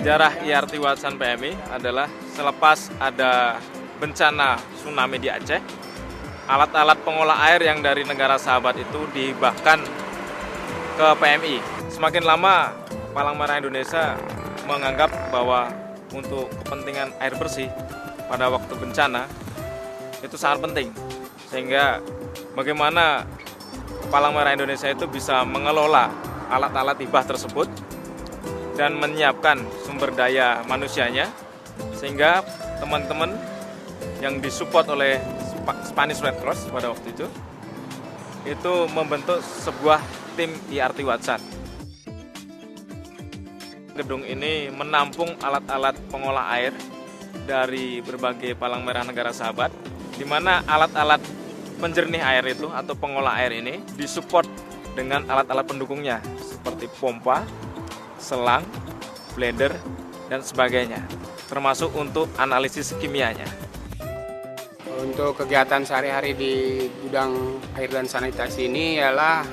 sejarah IRT Watsan PMI adalah selepas ada bencana tsunami di Aceh, alat-alat pengolah air yang dari negara sahabat itu dihibahkan ke PMI. Semakin lama Palang Merah Indonesia menganggap bahwa untuk kepentingan air bersih pada waktu bencana itu sangat penting, sehingga bagaimana Palang Merah Indonesia itu bisa mengelola alat-alat hibah tersebut dan menyiapkan sumber daya manusianya, sehingga teman-teman yang disupport oleh Spanish Red Cross pada waktu itu membentuk sebuah tim IRT Watsan. Gedung ini menampung alat-alat pengolah air dari berbagai palang merah negara sahabat, di mana alat-alat penjernih air itu atau pengolah air ini disupport dengan alat-alat pendukungnya seperti pompa, selang, blender, dan sebagainya, termasuk untuk analisis kimianya. Untuk kegiatan sehari-hari di gudang air dan sanitasi ini ialah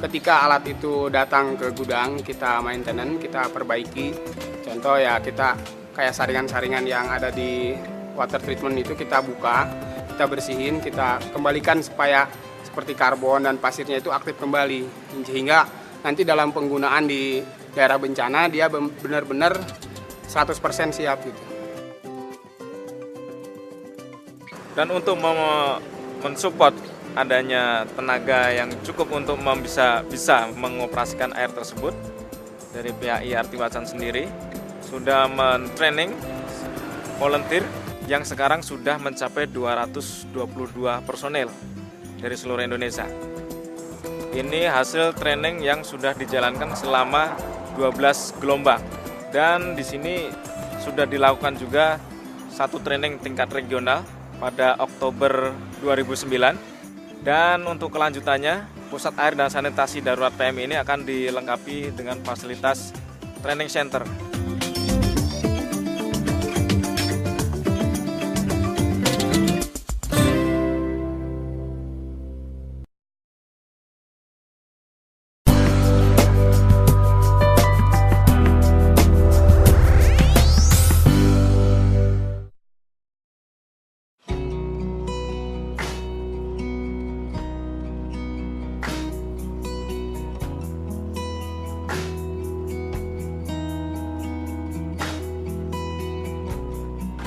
ketika alat itu datang ke gudang, kita maintenance, kita perbaiki. Contoh ya, kita kayak saringan-saringan yang ada di water treatment itu kita buka, kita bersihin, kita kembalikan supaya seperti karbon dan pasirnya itu aktif kembali, sehingga nanti dalam penggunaan di daerah bencana dia benar-benar 100% siap gitu. Dan untuk mensupport adanya tenaga yang cukup untuk bisa mengoperasikan air tersebut, dari pihak IRT Watsan sendiri sudah men-training volunteer yang sekarang sudah mencapai 222 personel dari seluruh Indonesia. Ini hasil training yang sudah dijalankan selama 12 gelombang, dan di sini sudah dilakukan juga satu training tingkat regional pada Oktober 2009, dan untuk kelanjutannya Pusat Air dan Sanitasi Darurat PMI ini akan dilengkapi dengan fasilitas training center.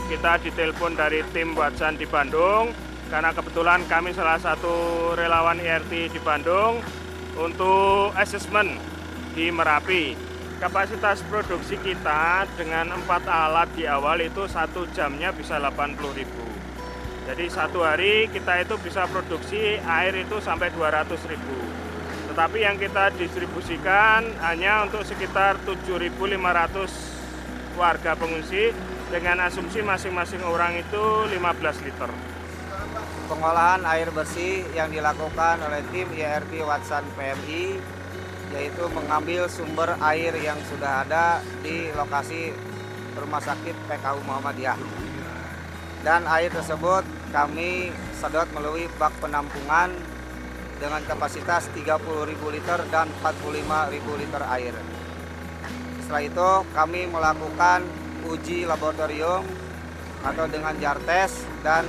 Kita ditelepon dari tim Watsan di Bandung, karena kebetulan kami salah satu relawan IRT di Bandung untuk asesmen di Merapi. Kapasitas produksi kita dengan 4 alat di awal itu 1 jamnya bisa 80.000. Jadi satu hari kita itu bisa produksi air itu sampai 200.000. Tetapi yang kita distribusikan hanya untuk sekitar 7.500 warga pengungsi, dengan asumsi masing-masing orang itu 15 liter. Pengolahan air bersih yang dilakukan oleh tim IRT Watsan PMI yaitu mengambil sumber air yang sudah ada di lokasi Rumah Sakit PKU Muhammadiyah. Dan air tersebut kami sedot melalui bak penampungan dengan kapasitas 30.000 liter dan 45.000 liter air. Setelah itu kami melakukan uji laboratorium atau dengan jar tes, dan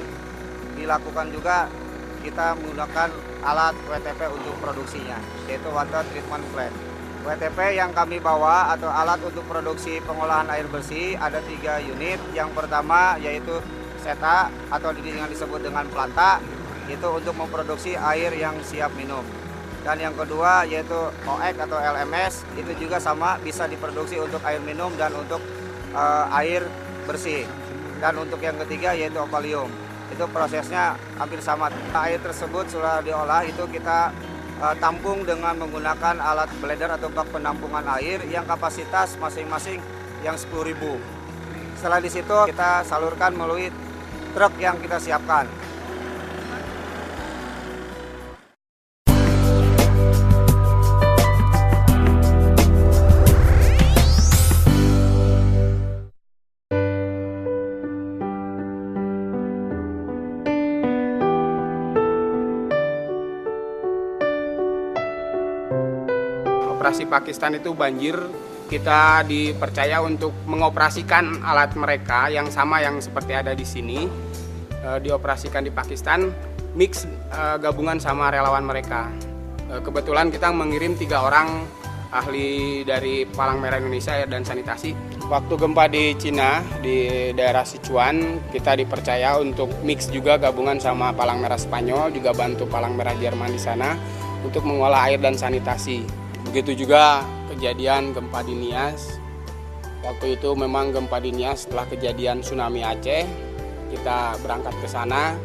dilakukan juga kita menggunakan alat WTP untuk produksinya, yaitu Water Treatment Plant. WTP yang kami bawa atau alat untuk produksi pengolahan air bersih ada 3 unit. Yang pertama yaitu SETA atau yang disebut dengan planta, itu untuk memproduksi air yang siap minum. Dan yang kedua yaitu OEK atau LMS, itu juga sama, bisa diproduksi untuk air minum dan untuk air bersih. Dan untuk yang ketiga yaitu Opalium, itu prosesnya hampir sama. Air tersebut sudah diolah, itu kita tampung dengan menggunakan alat blender atau bak penampungan air yang kapasitas masing-masing yang 10.000. Setelah di situ kita salurkan melalui truk yang kita siapkan. Operasi Pakistan itu banjir kita dipercaya untuk mengoperasikan alat mereka yang sama yang seperti ada di sini, dioperasikan di Pakistan, mix gabungan sama relawan mereka. Kebetulan kita mengirim 3 orang ahli dari Palang Merah Indonesia Air dan Sanitasi. Waktu gempa di Cina, di daerah Sichuan, kita dipercaya untuk mix juga gabungan sama Palang Merah Spanyol, juga bantu Palang Merah Jerman di sana untuk mengolah air dan sanitasi. Begitu juga kejadian gempa di Nias. Waktu itu memang gempa di Nias setelah kejadian tsunami Aceh, kita berangkat ke sana.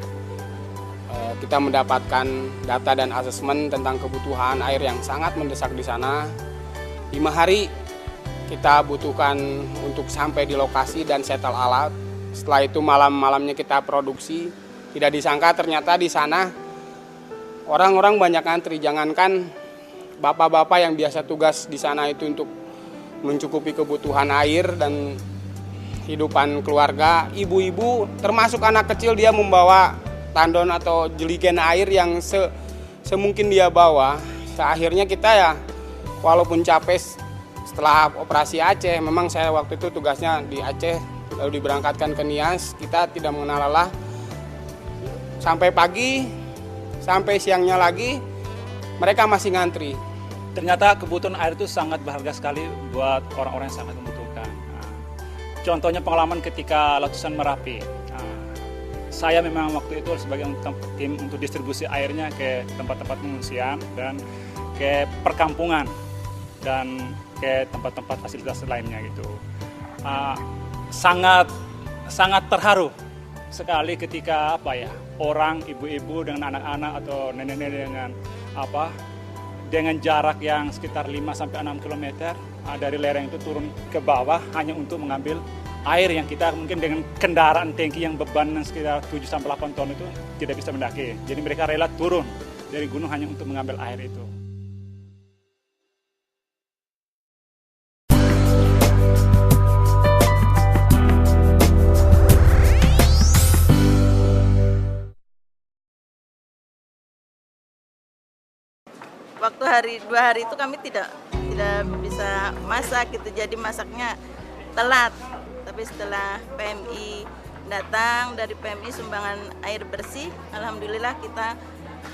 Kita mendapatkan data dan asesmen tentang kebutuhan air yang sangat mendesak di sana. 5 hari kita butuhkan untuk sampai di lokasi dan setel alat. Setelah itu malam-malamnya kita produksi. Tidak disangka ternyata di sana orang-orang banyak antri. Jangankan bapak-bapak yang biasa tugas di sana itu untuk mencukupi kebutuhan air dan hidupan keluarga, ibu-ibu termasuk anak kecil dia membawa tandon atau jeligen air yang semungkin dia bawa. Akhirnya kita ya walaupun capek setelah operasi Aceh, memang saya waktu itu tugasnya di Aceh lalu diberangkatkan ke Nias, kita tidak mengenal lelah. Sampai pagi, sampai siangnya lagi mereka masih ngantri. Ternyata kebutuhan air itu sangat berharga sekali buat orang-orang yang sangat membutuhkan. Contohnya pengalaman ketika letusan Merapi. Saya memang waktu itu sebagai tim untuk distribusi airnya ke tempat-tempat pengungsian dan ke perkampungan dan ke tempat-tempat fasilitas lainnya gitu. Sangat terharu sekali ketika orang ibu-ibu dengan anak-anak atau nenek-nenek dengan jarak yang sekitar 5-6 km dari lereng itu turun ke bawah hanya untuk mengambil air yang kita mungkin dengan kendaraan tangki yang beban sekitar 7-8 ton itu tidak bisa mendaki. Jadi mereka rela turun dari gunung hanya untuk mengambil air itu. Waktu 2 hari itu kami tidak bisa masak gitu, jadi masaknya telat. Tapi setelah PMI datang, dari PMI sumbangan air bersih, alhamdulillah kita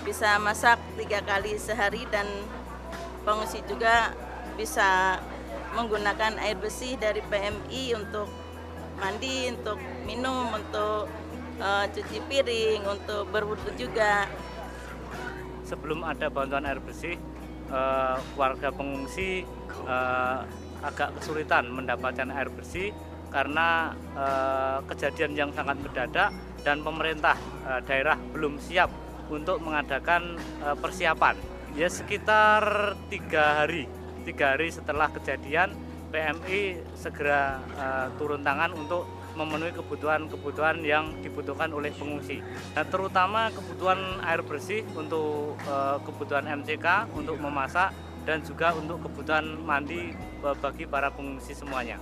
bisa masak 3 kali sehari dan pengungsi juga bisa menggunakan air bersih dari PMI untuk mandi, untuk minum, untuk cuci piring, untuk berwudu juga. Sebelum ada bantuan air bersih, warga pengungsi agak kesulitan mendapatkan air bersih karena kejadian yang sangat mendadak dan pemerintah daerah belum siap untuk mengadakan persiapan. Ya sekitar 3 hari setelah kejadian, PMI segera turun tangan untuk memenuhi kebutuhan yang dibutuhkan oleh pengungsi. Nah, terutama kebutuhan air bersih untuk kebutuhan MCK, untuk memasak, dan juga untuk kebutuhan mandi bagi para pengungsi semuanya.